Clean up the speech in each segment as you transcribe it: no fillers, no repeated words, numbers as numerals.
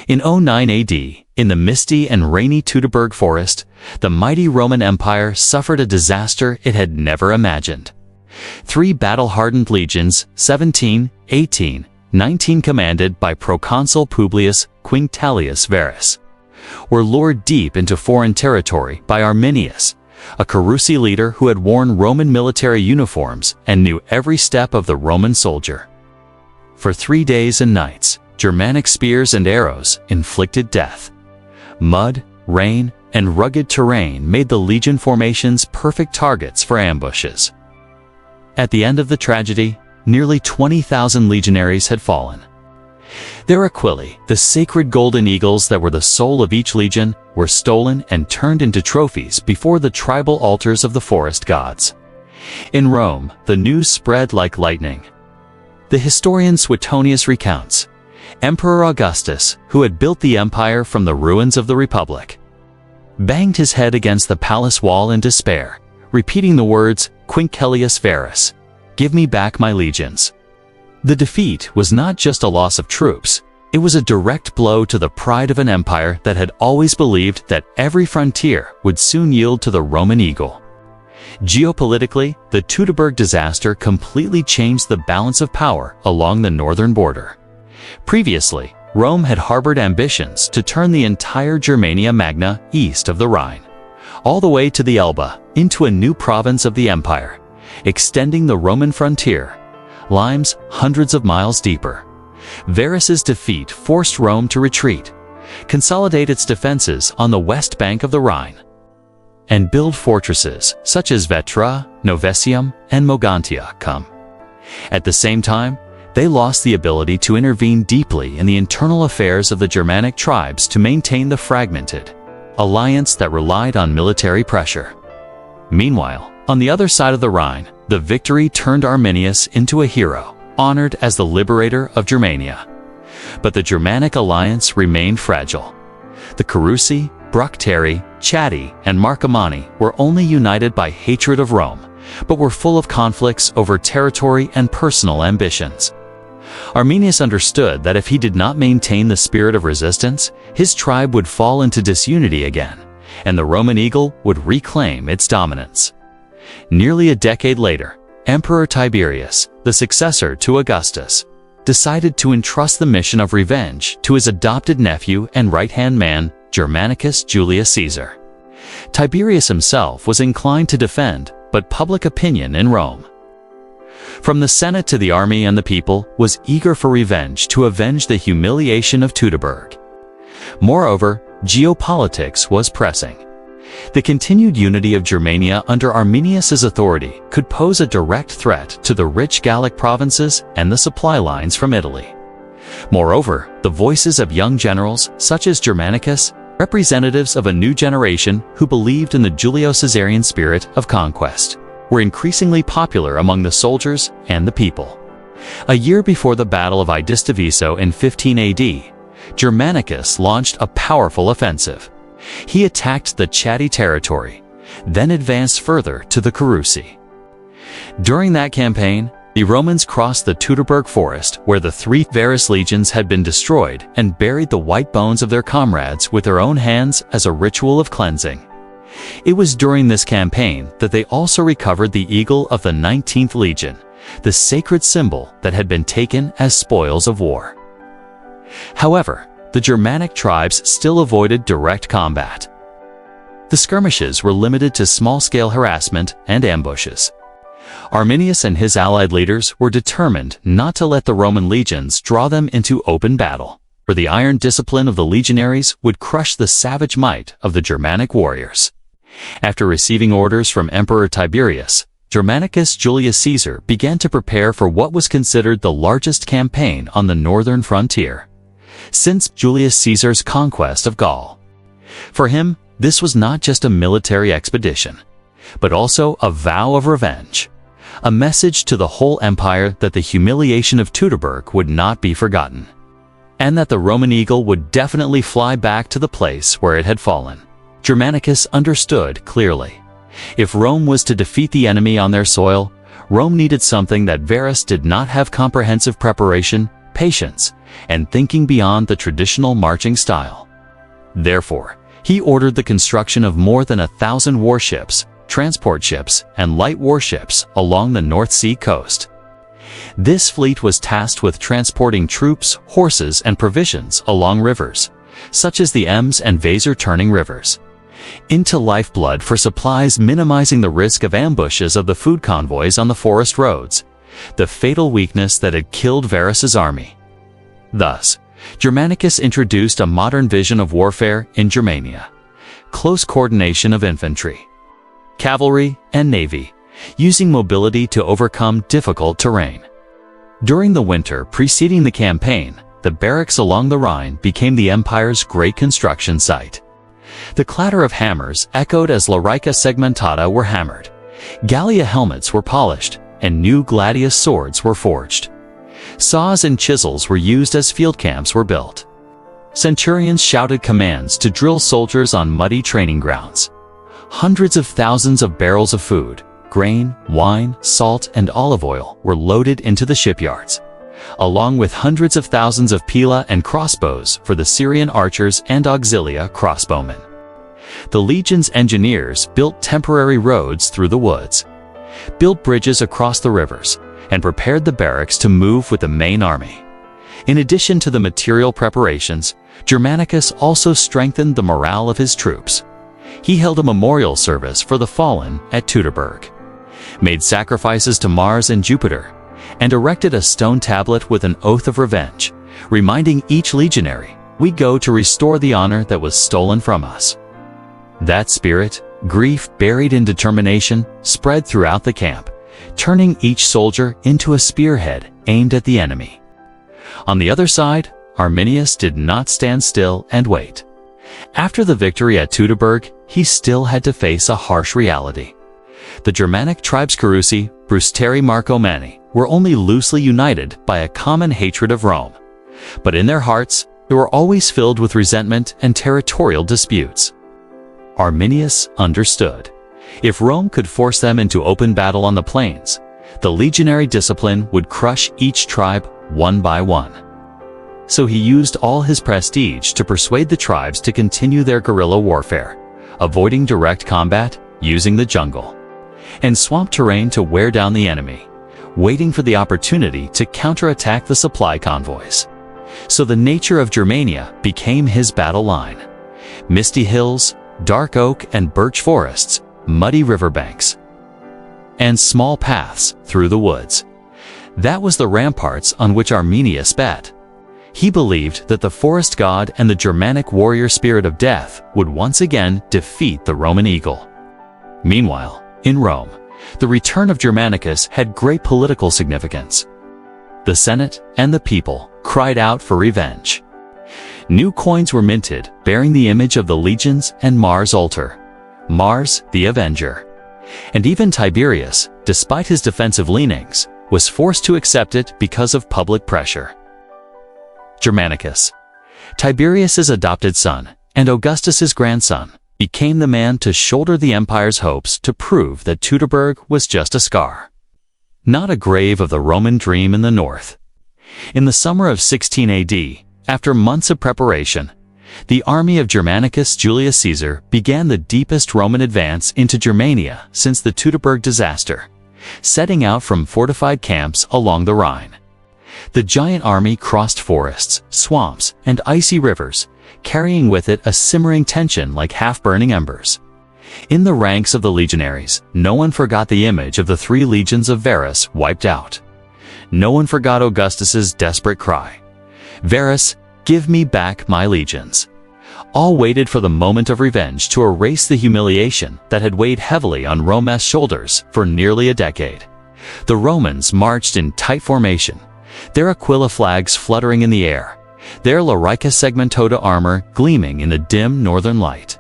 In 09 AD, in the misty and rainy Teutoburg Forest, the mighty Roman Empire suffered a disaster it had never imagined. 3 battle-hardened legions, 17, 18, 19 commanded by proconsul Publius Quinctilius Varus, were lured deep into foreign territory by Arminius, a Cherusci leader who had worn Roman military uniforms and knew every step of the Roman soldier. For 3 days and nights, Germanic spears and arrows inflicted death. Mud, rain, and rugged terrain made the legion formations perfect targets for ambushes. At the end of the tragedy, nearly 20,000 legionaries had fallen. Their aquilae, the sacred golden eagles that were the soul of each legion, were stolen and turned into trophies before the tribal altars of the forest gods. In Rome, the news spread like lightning. The historian Suetonius recounts, Emperor Augustus, who had built the empire from the ruins of the Republic, banged his head against the palace wall in despair, repeating the words, Quinctilius Varus, "Give me back my legions." The defeat was not just a loss of troops, it was a direct blow to the pride of an empire that had always believed that every frontier would soon yield to the Roman eagle. Geopolitically, the Teutoburg disaster completely changed the balance of power along the northern border. Previously, Rome had harbored ambitions to turn the entire Germania Magna east of the Rhine, all the way to the Elbe, into a new province of the empire, extending the Roman frontier limes hundreds of miles deeper. Varus's defeat forced Rome to retreat, consolidate its defenses on the west bank of the Rhine, and build fortresses such as Vetra, Novatium, and Mogontiacum. At the same time, they lost the ability to intervene deeply in the internal affairs of the Germanic tribes to maintain the fragmented alliance that relied on military pressure. Meanwhile, on the other side of the Rhine, the victory turned Arminius into a hero, honored as the liberator of Germania. But the Germanic alliance remained fragile. The Cherusci, Bructeri, Chatti, and Marcomanni were only united by hatred of Rome, but were full of conflicts over territory and personal ambitions. Arminius understood that if he did not maintain the spirit of resistance, his tribe would fall into disunity again, and the Roman eagle would reclaim its dominance. Nearly a decade later, Emperor Tiberius, the successor to Augustus, decided to entrust the mission of revenge to his adopted nephew and right-hand man, Germanicus Julius Caesar. Tiberius himself was inclined to defend, but public opinion in Rome, from the Senate to the army and the people, was eager for revenge to avenge the humiliation of Teutoburg. Moreover, geopolitics was pressing. The continued unity of Germania under Arminius's authority could pose a direct threat to the rich Gallic provinces and the supply lines from Italy. Moreover, the voices of young generals, such as Germanicus, representatives of a new generation who believed in the Julio-Caesarian spirit of conquest, were increasingly popular among the soldiers and the people. A year before the Battle of Idistaviso in 15 AD, Germanicus launched a powerful offensive. He attacked the Chatti territory, then advanced further to the Cherusci. During that campaign, the Romans crossed the Teutoburg Forest, where the 3 Varus legions had been destroyed, and buried the white bones of their comrades with their own hands as a ritual of cleansing. It was during this campaign that they also recovered the eagle of the 19th Legion, the sacred symbol that had been taken as spoils of war. However, the Germanic tribes still avoided direct combat. The skirmishes were limited to small-scale harassment and ambushes. Arminius and his allied leaders were determined not to let the Roman legions draw them into open battle, for the iron discipline of the legionaries would crush the savage might of the Germanic warriors. After receiving orders from Emperor Tiberius, Germanicus Julius Caesar began to prepare for what was considered the largest campaign on the northern frontier since Julius Caesar's conquest of Gaul. For him, this was not just a military expedition, but also a vow of revenge, a message to the whole empire that the humiliation of Teutoburg would not be forgotten, and that the Roman eagle would definitely fly back to the place where it had fallen. Germanicus understood clearly. If Rome was to defeat the enemy on their soil, Rome needed something that Varus did not have: comprehensive preparation, patience, and thinking beyond the traditional marching style. Therefore, he ordered the construction of more than 1,000 warships, transport ships, and light warships along the North Sea coast. This fleet was tasked with transporting troops, horses, and provisions along rivers, such as the Ems and Weser turning rivers, into lifeblood for supplies, minimizing the risk of ambushes of the food convoys on the forest roads, the fatal weakness that had killed Varus's army. Thus, Germanicus introduced a modern vision of warfare in Germania: close coordination of infantry, cavalry, and navy, using mobility to overcome difficult terrain. During the winter preceding the campaign, the barracks along the Rhine became the empire's great construction site. The clatter of hammers echoed as larica segmentata were hammered, Gallia helmets were polished, and new gladius swords were forged. Saws and chisels were used as field camps were built. Centurions shouted commands to drill soldiers on muddy training grounds. Hundreds of thousands of barrels of food, grain, wine, salt, and olive oil were loaded into the shipyards, along with hundreds of thousands of pila and crossbows for the Syrian archers and auxilia crossbowmen. The legion's engineers built temporary roads through the woods, built bridges across the rivers, and prepared the barracks to move with the main army. In addition to the material preparations, Germanicus also strengthened the morale of his troops. He held a memorial service for the fallen at Teutoburg, made sacrifices to Mars and Jupiter, and erected a stone tablet with an oath of revenge, reminding each legionary, "We go to restore the honor that was stolen from us." That spirit, grief buried in determination, spread throughout the camp, turning each soldier into a spearhead aimed at the enemy. On the other side, Arminius did not stand still and wait. After the victory at Teutoburg, he still had to face a harsh reality. The Germanic tribes Cherusci, Brusteri Marcomanni, were only loosely united by a common hatred of Rome. But in their hearts, they were always filled with resentment and territorial disputes. Arminius understood. If Rome could force them into open battle on the plains, the legionary discipline would crush each tribe one by one. So he used all his prestige to persuade the tribes to continue their guerrilla warfare, avoiding direct combat, using the jungle and swamp terrain to wear down the enemy, waiting for the opportunity to counterattack the supply convoys. So the nature of Germania became his battle line: misty hills, dark oak and birch forests, muddy riverbanks, and small paths through the woods. That was the ramparts on which Arminius bet. He believed that the forest god and the Germanic warrior spirit of death would once again defeat the Roman eagle. Meanwhile, in Rome, the return of Germanicus had great political significance. The Senate and the people cried out for revenge. New coins were minted bearing the image of the legions and Mars' altar, Mars the Avenger. And even Tiberius, despite his defensive leanings, was forced to accept it because of public pressure. Germanicus, Tiberius's adopted son and Augustus's grandson, became the man to shoulder the empire's hopes to prove that Teutoburg was just a scar, not a grave of the Roman dream in the north. In the summer of 16 AD, after months of preparation, the army of Germanicus Julius Caesar began the deepest Roman advance into Germania since the Teutoburg disaster, setting out from fortified camps along the Rhine. The giant army crossed forests, swamps, and icy rivers, carrying with it a simmering tension like half-burning embers. In the ranks of the legionaries, no one forgot the image of the 3 legions of Varus wiped out. No one forgot Augustus's desperate cry, "Varus, give me back my legions." All waited for the moment of revenge to erase the humiliation that had weighed heavily on Rome's shoulders for nearly a decade. The Romans marched in tight formation, their aquilae flags fluttering in the air, their larica segmentata armor gleaming in the dim northern light.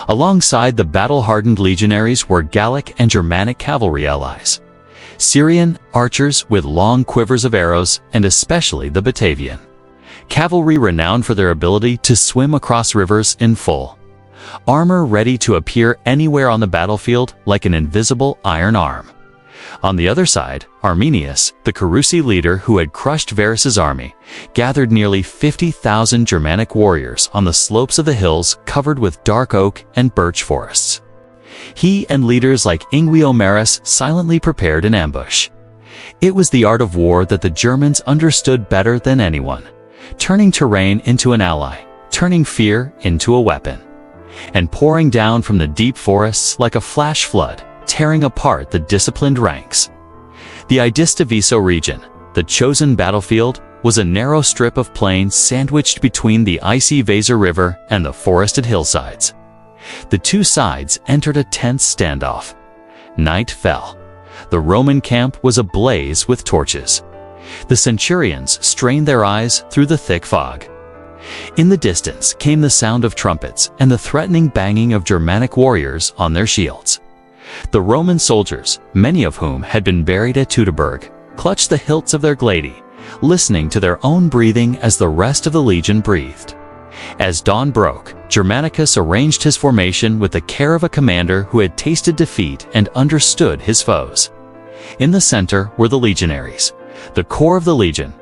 Alongside the battle-hardened legionaries were Gallic and Germanic cavalry allies, Syrian archers with long quivers of arrows, and especially the Batavian cavalry, renowned for their ability to swim across rivers in full armor, ready to appear anywhere on the battlefield like an invisible iron arm. On the other side, Arminius, the Cherusci leader who had crushed Varus's army, gathered nearly 50,000 Germanic warriors on the slopes of the hills covered with dark oak and birch forests. He and leaders like Maris silently prepared an ambush. It was the art of war that the Germans understood better than anyone, turning terrain into an ally, turning fear into a weapon, and pouring down from the deep forests like a flash flood, tearing apart the disciplined ranks. The Augustus region, the chosen battlefield, was a narrow strip of plain sandwiched between the icy Weser River and the forested hillsides. The two sides entered a tense standoff. Night fell. The Roman camp was ablaze with torches. The centurions strained their eyes through the thick fog. In the distance came the sound of trumpets and the threatening banging of Germanic warriors on their shields. The Roman soldiers, many of whom had been buried at Teutoburg, clutched the hilts of their gladi, listening to their own breathing as the rest of the legion breathed. As dawn broke, Germanicus arranged his formation with the care of a commander who had tasted defeat and understood his foes. In the center were the legionaries, the core of the legion,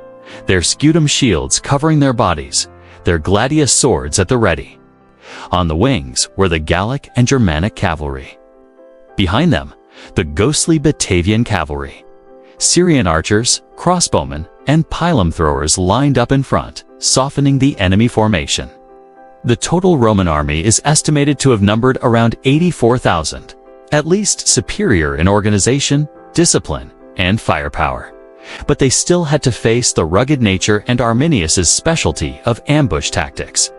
their scutum shields covering their bodies, their gladius swords at the ready. On the wings were the Gallic and Germanic cavalry. Behind them, the ghostly Batavian cavalry. Syrian archers, crossbowmen, and pilum throwers lined up in front, softening the enemy formation. The total Roman army is estimated to have numbered around 84,000, at least superior in organization, discipline, and firepower. But they still had to face the rugged nature and Arminius's specialty of ambush tactics.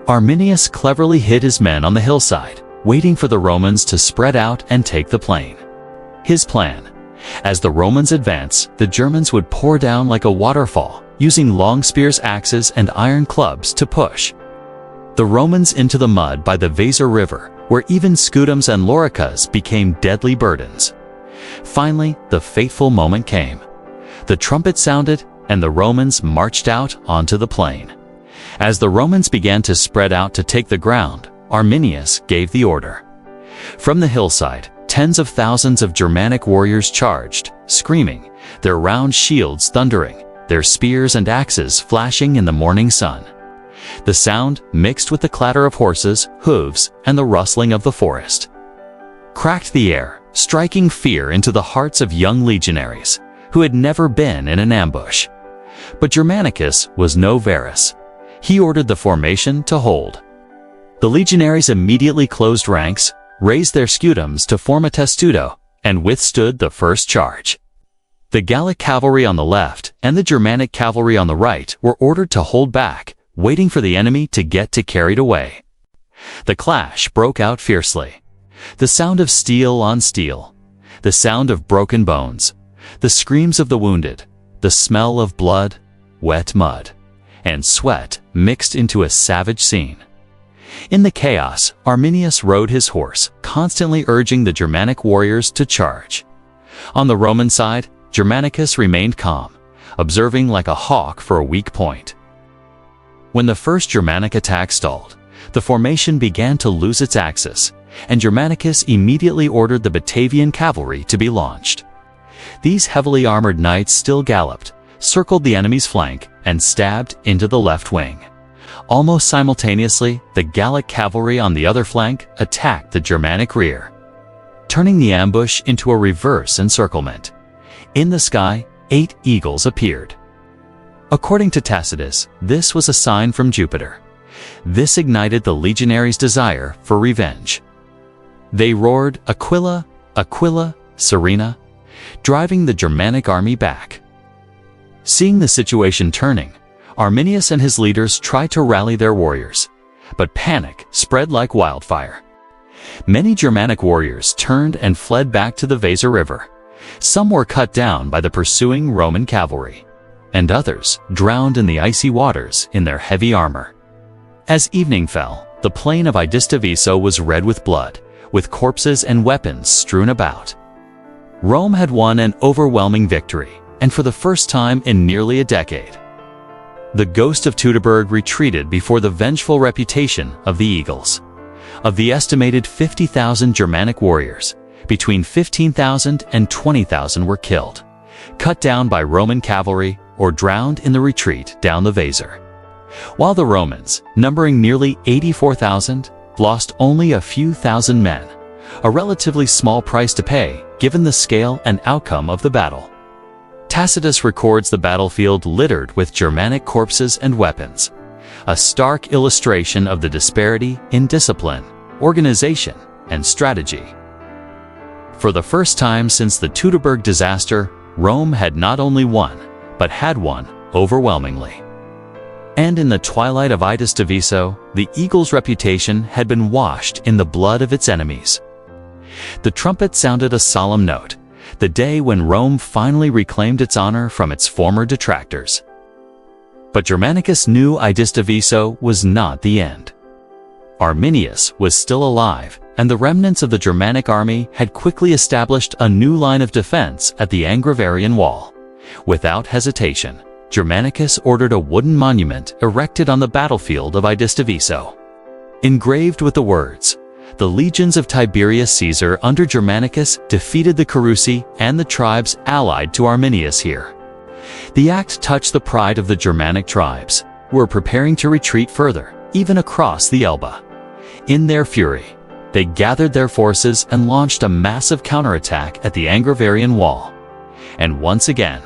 Arminius cleverly hid his men on the hillside, waiting for the Romans to spread out and take the plain. His plan: as the Romans advanced, the Germans would pour down like a waterfall, using long spears, axes, and iron clubs to push the Romans into the mud by the Weser River, where even scutums and loricas became deadly burdens. Finally, the fateful moment came. The trumpet sounded, and the Romans marched out onto the plain. As the Romans began to spread out to take the ground, Arminius gave the order. From the hillside, tens of thousands of Germanic warriors charged, screaming, their round shields thundering, their spears and axes flashing in the morning sun. The sound mixed with the clatter of horses, hooves, and the rustling of the forest cracked the air, striking fear into the hearts of young legionaries who had never been in an ambush. But Germanicus was no Varus. He ordered the formation to hold. The legionaries immediately closed ranks, raised their scutums to form a testudo, and withstood the first charge. The Gallic cavalry on the left and the Germanic cavalry on the right were ordered to hold back, waiting for the enemy to get carried away. The clash broke out fiercely. The sound of steel on steel, the sound of broken bones, the screams of the wounded, the smell of blood, wet mud, and sweat mixed into a savage scene. In the chaos, Arminius rode his horse, constantly urging the Germanic warriors to charge. On the Roman side, Germanicus remained calm, observing like a hawk for a weak point. When the first Germanic attack stalled, the formation began to lose its axis, and Germanicus immediately ordered the Batavian cavalry to be launched. These heavily armored knights still galloped, circled the enemy's flank, and stabbed into the left wing. Almost simultaneously, the Gallic cavalry on the other flank attacked the Germanic rear, turning the ambush into a reverse encirclement. In the sky, 8 eagles appeared. According to Tacitus, this was a sign from Jupiter. This ignited the legionaries' desire for revenge. They roared, "Aquila, Aquila, Serena," driving the Germanic army back. Seeing the situation turning, Arminius and his leaders tried to rally their warriors, but panic spread like wildfire. Many Germanic warriors turned and fled back to the Weser River. Some were cut down by the pursuing Roman cavalry, and others drowned in the icy waters in their heavy armor. As evening fell, the plain of Augustus was red with blood, with corpses and weapons strewn about. Rome had won an overwhelming victory, and for the first time in nearly a decade. The ghost of Teutoburg retreated before the vengeful reputation of the eagles. Of the estimated 50,000 Germanic warriors, Between 15,000 and 20,000 were killed, cut down by Roman cavalry or drowned in the retreat down the Weser. While the Romans, numbering nearly 84,000, lost only a few thousand men, a relatively small price to pay given the scale and outcome of the battle. Tacitus records the battlefield littered with Germanic corpses and weapons, a stark illustration of the disparity in discipline, organization, and strategy. For the first time since the Teutoburg disaster, Rome had not only won, but had won overwhelmingly. And in the twilight of Itus Diviso, the eagle's reputation had been washed in the blood of its enemies. The trumpet sounded a solemn note, the day when Rome finally reclaimed its honor from its former detractors. But Germanicus knew Itus Diviso was not the end. Arminius was still alive, and the remnants of the Germanic army had quickly established a new line of defense at the Angevarian wall. Without hesitation, Germanicus ordered a wooden monument erected on the battlefield of Itus Diviso. Engraved with the words, "The legions of Tiberius Caesar under Germanicus defeated the Cherusci and the tribes allied to Arminius here." The act touched the pride of the Germanic tribes, who were preparing to retreat further, even across the Elbe. In their fury, they gathered their forces and launched a massive counterattack at the Angevarian wall. And once again,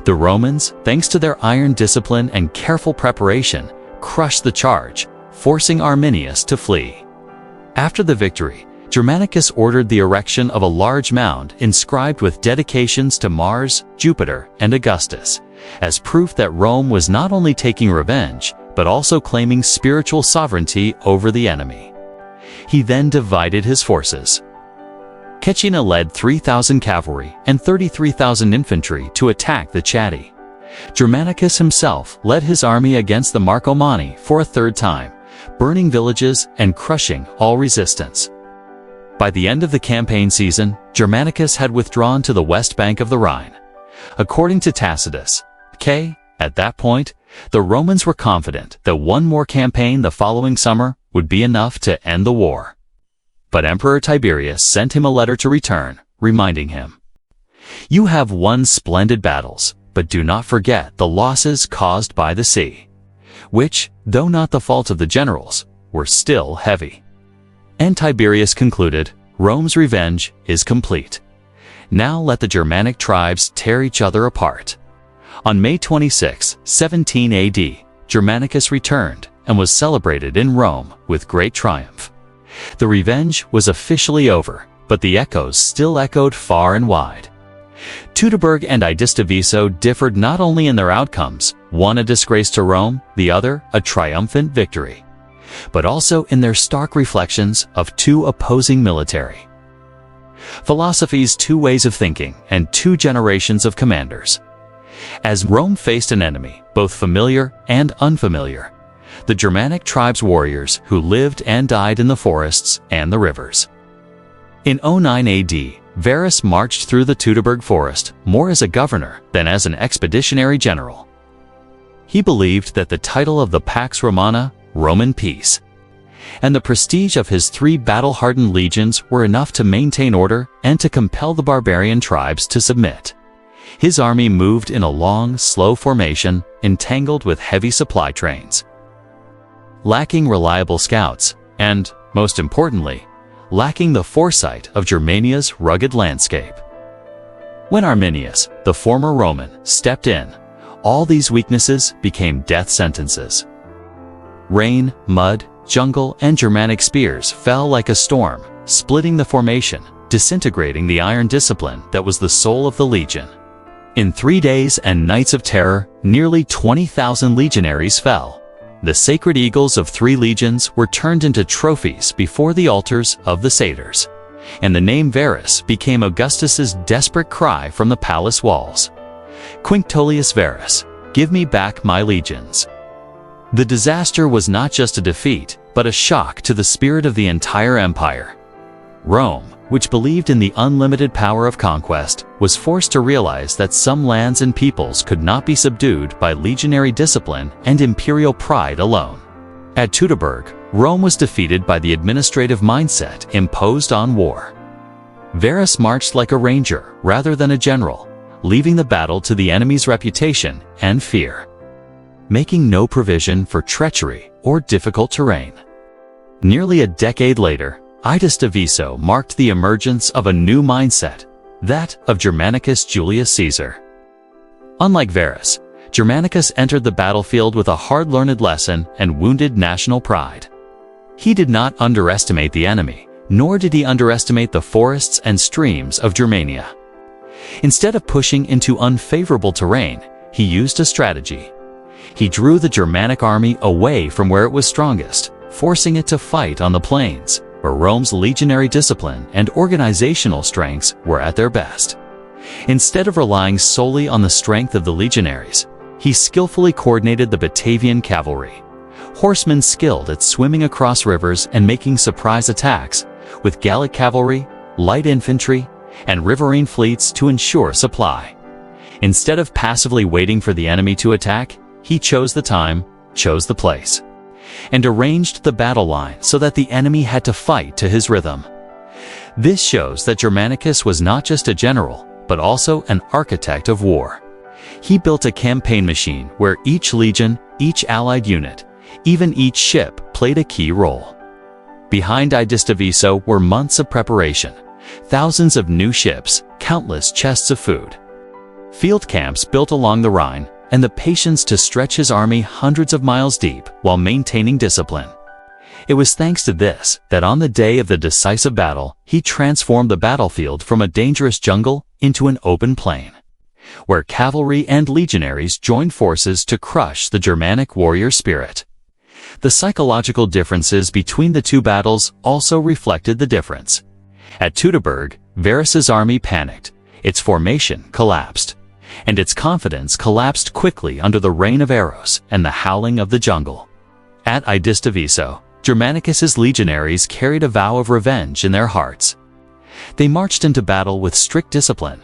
the Romans, thanks to their iron discipline and careful preparation, crushed the charge, forcing Arminius to flee. After the victory, Germanicus ordered the erection of a large mound inscribed with dedications to Mars, Jupiter, and Augustus, as proof that Rome was not only taking revenge, but also claiming spiritual sovereignty over the enemy. He then divided his forces. Caecina led 3,000 cavalry and 33,000 infantry to attack the Chatti. Germanicus himself led his army against the Marcomanni for a third time, burning villages and crushing all resistance. By the end of the campaign season, Germanicus had withdrawn to the west bank of the Rhine. According to Tacitus, at that point, the Romans were confident that one more campaign the following summer would be enough to end the war. But Emperor Tiberius sent him a letter to return, reminding him, "You have won splendid battles, but do not forget the losses caused by the sea," which, though not the fault of the generals, were still heavy. And Tiberius concluded, Rome's revenge is complete. Now let the Germanic tribes tear each other apart. On May 26, 17 AD, Germanicus returned and was celebrated in Rome with great triumph. The revenge was officially over, but the echoes still echoed far and wide. Teutoburg and Itus Diviso differed not only in their outcomes, one a disgrace to Rome, the other a triumphant victory, but also in their stark reflections of two opposing military philosophies, two ways of thinking, and two generations of commanders. As Rome faced an enemy, both familiar and unfamiliar, the Germanic tribes' warriors who lived and died in the forests and the rivers. In 09 AD, Varus marched through the Teutoburg Forest more as a governor than as an expeditionary general. He believed that the title of the Pax Romana, Roman peace, and the prestige of his 3 battle-hardened legions were enough to maintain order and to compel the barbarian tribes to submit. His army moved in a long, slow formation, entangled with heavy supply trains. Lacking reliable scouts, and, most importantly, lacking the foresight of Germania's rugged landscape. When Arminius, the former Roman, stepped in, all these weaknesses became death sentences. Rain, mud, jungle, and Germanic spears fell like a storm, splitting the formation, disintegrating the iron discipline that was the soul of the legion. In 3 days and nights of terror, nearly 20,000 legionaries fell. The sacred eagles of 3 legions were turned into trophies before the altars of the satyrs, and the name Varus became Augustus's desperate cry from the palace walls. Quinctilius Varus, give me back my legions. The disaster was not just a defeat, but a shock to the spirit of the entire empire. Rome, which believed in the unlimited power of conquest, was forced to realize that some lands and peoples could not be subdued by legionary discipline and imperial pride alone. At Teutoburg, Rome was defeated by the administrative mindset imposed on war. Varus marched like a ranger rather than a general, leaving the battle to the enemy's reputation and fear, making no provision for treachery or difficult terrain. Nearly a decade later, Itus Diviso marked the emergence of a new mindset, that of Germanicus Julius Caesar. Unlike Varus, Germanicus entered the battlefield with a hard-learned lesson and wounded national pride. He did not underestimate the enemy, nor did he underestimate the forests and streams of Germania. Instead of pushing into unfavorable terrain, he used a strategy. He drew the Germanic army away from where it was strongest, forcing it to fight on the plains, where Rome's legionary discipline and organizational strengths were at their best. Instead of relying solely on the strength of the legionaries, he skillfully coordinated the Batavian cavalry, horsemen skilled at swimming across rivers and making surprise attacks, with Gallic cavalry, light infantry, and riverine fleets to ensure supply. Instead of passively waiting for the enemy to attack, he chose the time, chose the place, and arranged the battle line so that the enemy had to fight to his rhythm. This shows that Germanicus was not just a general, but also an architect of war. He built a campaign machine where each legion, each allied unit, even each ship played a key role. Behind Itus Diviso were months of preparation, thousands of new ships, countless chests of food, field camps built along the Rhine, and the patience to stretch his army hundreds of miles deep while maintaining discipline. It was thanks to this that on the day of the decisive battle, he transformed the battlefield from a dangerous jungle into an open plain, where cavalry and legionaries joined forces to crush the Germanic warrior spirit. The psychological differences between the two battles also reflected the difference. At Teutoburg, Varus's army panicked, its formation collapsed, and its confidence collapsed quickly under the rain of arrows and the howling of the jungle. At Itus Diviso, Germanicus's legionaries carried a vow of revenge in their hearts. They marched into battle with strict discipline,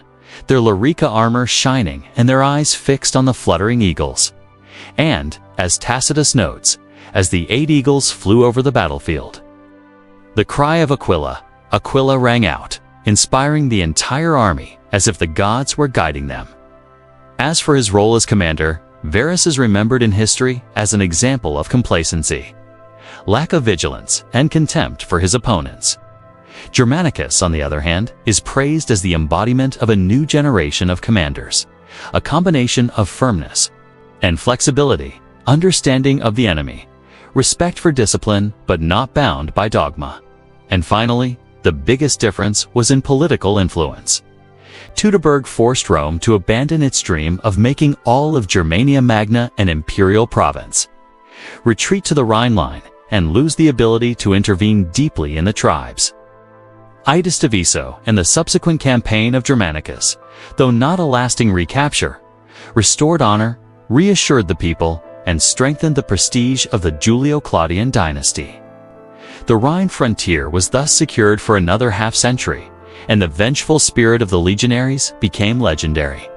their larica armor shining and their eyes fixed on the fluttering eagles. And, as Tacitus notes, as the 8 eagles flew over the battlefield, the cry of Aquila, Aquila rang out, inspiring the entire army as if the gods were guiding them. As for his role as commander, Varus is remembered in history as an example of complacency, lack of vigilance, and contempt for his opponents. Germanicus, on the other hand, is praised as the embodiment of a new generation of commanders, a combination of firmness and flexibility, understanding of the enemy, respect for discipline but not bound by dogma. And finally, the biggest difference was in political influence. Teutoburg forced Rome to abandon its dream of making all of Germania Magna an imperial province, retreat to the Rhine line, and lose the ability to intervene deeply in the tribes. Itus Diviso and the subsequent campaign of Germanicus, though not a lasting recapture, restored honor, reassured the people, and strengthened the prestige of the Julio-Claudian dynasty. The Rhine frontier was thus secured for another half-century, and the vengeful spirit of the legionaries became legendary.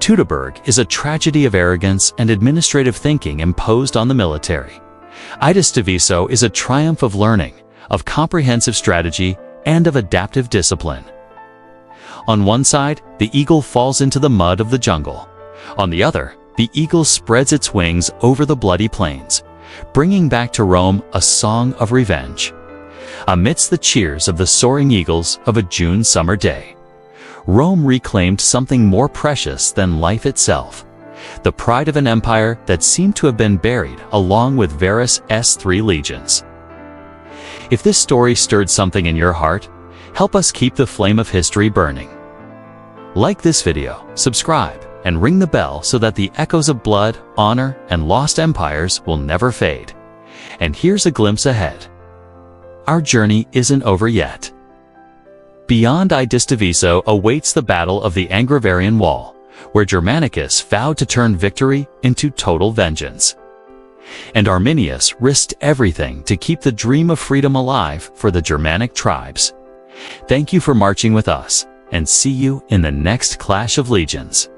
Teutoburg is a tragedy of arrogance and administrative thinking imposed on the military. Itus Diviso is a triumph of learning, of comprehensive strategy, and of adaptive discipline. On one side, the eagle falls into the mud of the jungle. On the other, the eagle spreads its wings over the bloody plains, bringing back to Rome a song of revenge. Amidst the cheers of the soaring eagles of a June summer day, Rome reclaimed something more precious than life itself, the pride of an empire that seemed to have been buried along with Varus's 3 legions. If this story stirred something in your heart, help us keep the flame of history burning. Like this video, subscribe, and ring the bell so that the echoes of blood, honor, and lost empires will never fade. And here's a glimpse ahead. Our journey isn't over yet. Beyond Itus Diviso awaits the Battle of the Angravarian Wall, where Germanicus vowed to turn victory into total vengeance, and Arminius risked everything to keep the dream of freedom alive for the Germanic tribes. Thank you for marching with us, and see you in the next Clash of Legions.